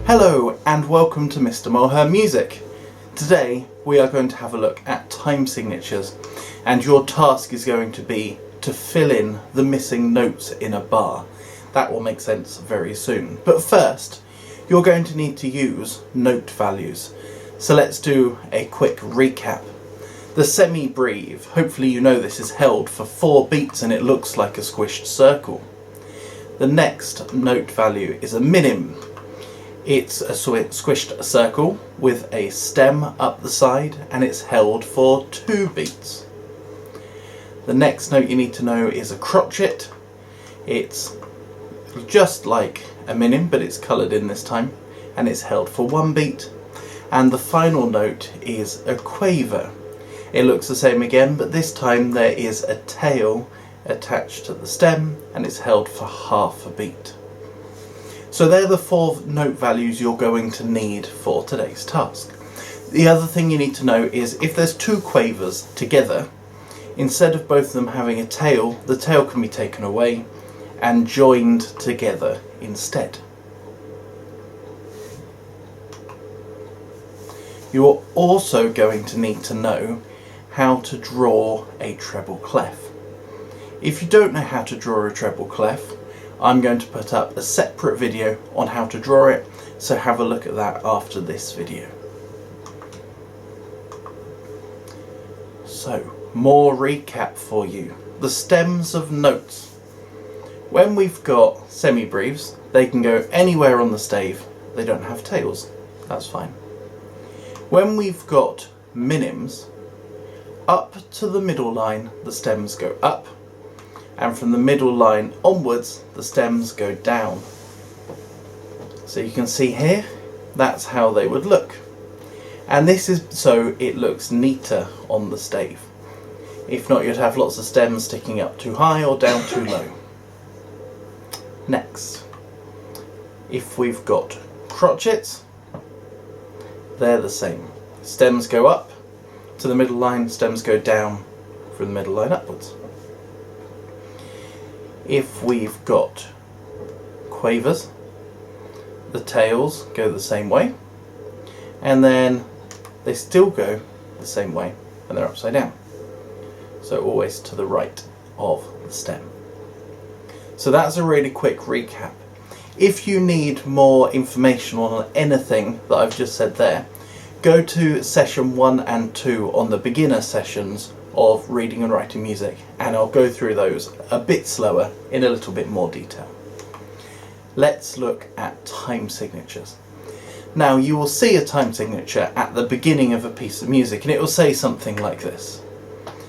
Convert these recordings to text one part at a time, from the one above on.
Hello and welcome to Mr. Mulher Music. Today we are going to have a look at time signatures, and your task is going to be to fill in the missing notes in a bar. That will make sense very soon. But first, you're going to need to use note values. So let's do a quick recap. The semi-breve, hopefully you know this, is held for 4 beats and it looks like a squished circle. The next note value is a minim. It's a squished circle with a stem up the side and it's held for 2 beats. The next note you need to know is a crotchet. It's just like a minim but it's coloured in this time and it's held for 1 beat. And the final note is a quaver. It looks the same again, but this time there is a tail attached to the stem and it's held for half a beat. So they're the 4 note values you're going to need for today's task. The other thing you need to know is if there's 2 quavers together, instead of both of them having a tail, the tail can be taken away and joined together instead. You're also going to need to know how to draw a treble clef. If you don't know how to draw a treble clef, I'm going to put up a separate video on how to draw it, so have a look at that after this video. So, more recap for you. The stems of notes. When we've got semi-breves, they can go anywhere on the stave. They don't have tails. That's fine. When we've got minims, up to the middle line, the stems go up. And from the middle line onwards, the stems go down. So you can see here, that's how they would look. And this is so it looks neater on the stave. If not, you'd have lots of stems sticking up too high or down too low. Next, if we've got crotchets, they're the same. Stems go up to the middle line, stems go down from the middle line upwards. If we've got quavers, the tails go the same way, and then they still go the same way when they're upside down. So always to the right of the stem. So that's a really quick recap. If you need more information on anything that I've just said there, go to session 1 and 2 on the beginner sessions of reading and writing music, and I'll go through those a bit slower in a little bit more detail. Let's look at time signatures. Now you will see a time signature at the beginning of a piece of music and it will say something like this.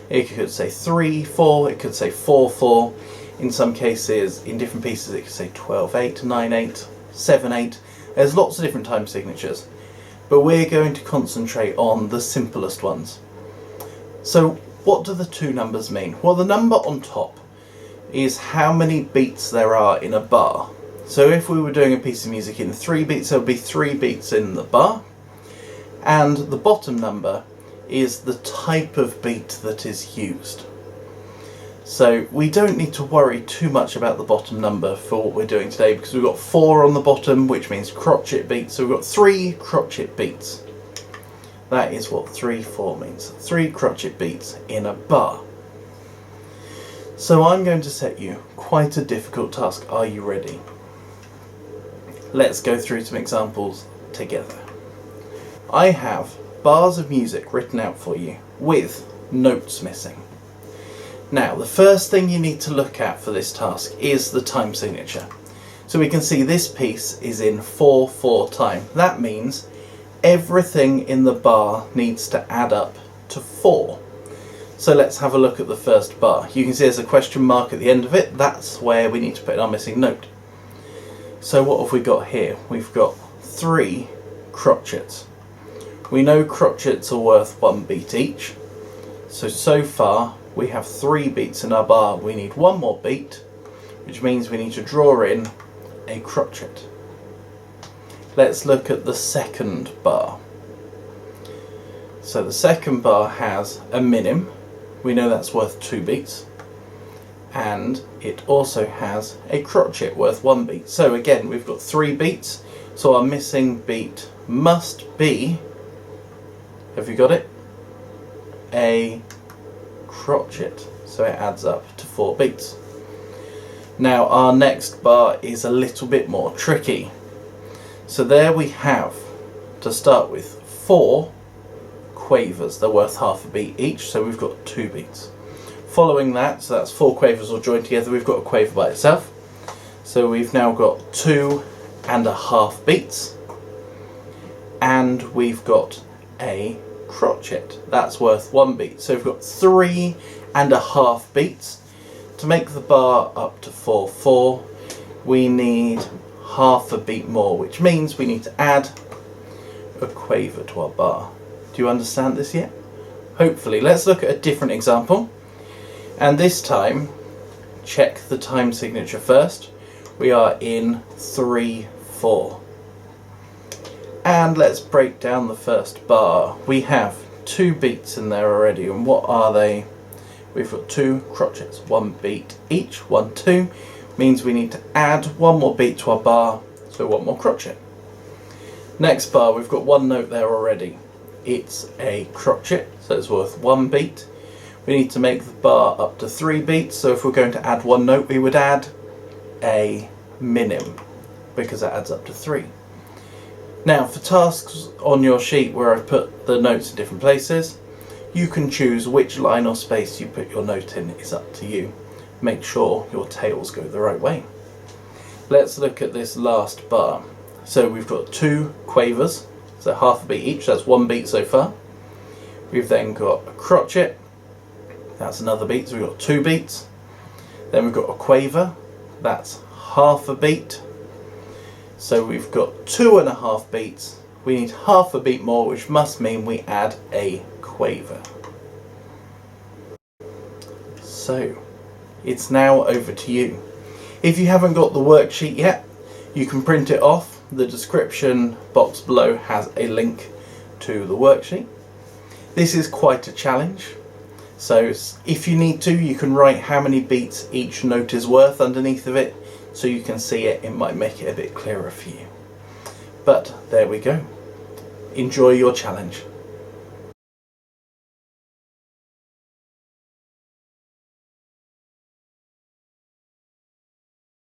It could say 3/4, it could say 4/4. In some cases, in different pieces, it could say 12/8, 9/8, 7/8. There's lots of different time signatures, but we're going to concentrate on the simplest ones. So what do the 2 numbers mean? Well, the number on top is how many beats there are in a bar. So if we were doing a piece of music in 3 beats, there would be 3 beats in the bar. And the bottom number is the type of beat that is used. So we don't need to worry too much about the bottom number for what we're doing today, because we've got 4 on the bottom, which means crotchet beats. So we've got 3 crotchet beats. That is what 3/4 means. 3 crotchet beats in a bar. So I'm going to set you quite a difficult task. Are you ready? Let's go through some examples together. I have bars of music written out for you with notes missing. Now, the first thing you need to look at for this task is the time signature. So we can see this piece is in 4/4 time. That means everything in the bar needs to add up to 4. So let's have a look at the first bar. You can see there's a question mark at the end of it. That's where we need to put in our missing note. So what have we got here? We've got 3 crotchets. We know crotchets are worth 1 beat each. So far we have 3 beats in our bar. We need 1 more beat, which means we need to draw in a crotchet. Let's look at the second bar. So the second bar has a minim. We know that's worth 2 beats. And it also has a crotchet worth 1 beat. So again, we've got 3 beats. So our missing beat must be, have you got it? A crotchet. So it adds up to 4 beats. Now our next bar is a little bit more tricky. So there we have, to start with, 4 quavers. They're worth half a beat each, so we've got 2 beats. Following that, so that's 4 quavers all joined together, we've got a quaver by itself. So we've now got 2.5 beats, and we've got a crotchet. That's worth 1 beat. So we've got 3.5 beats. To make the bar up to 4/4, we need half a beat more, which means we need to add a quaver to our bar. Do you understand this yet? Hopefully. Let's look at a different example. And this time, check the time signature first. We are in 3/4. And let's break down the first bar. We have 2 beats in there already, and what are they? We've got 2 crotchets, 1 beat each, 1, 2, means we need to add 1 more beat to our bar, so 1 more crotchet. Next bar, we've got 1 note there already. It's a crotchet, so it's worth 1 beat. We need to make the bar up to 3 beats, so if we're going to add 1 note, we would add a minim, because that adds up to 3. Now, for tasks on your sheet where I've put the notes in different places, you can choose which line or space you put your note in. It's up to you. Make sure your tails go the right way. Let's look at this last bar. So we've got 2 quavers, so half a beat each, that's 1 beat so far. We've then got a crotchet, that's another beat, so we've got 2 beats. Then we've got a quaver, that's half a beat. So we've got 2.5 beats. We need half a beat more, which must mean we add a quaver. So it's now over to you. If you haven't got the worksheet yet, you can print it off. The description box below has a link to the worksheet. This is quite a challenge, so if you need to, you can write how many beats each note is worth underneath of it, so you can see it. It might make it a bit clearer for you. But there we go. Enjoy your challenge.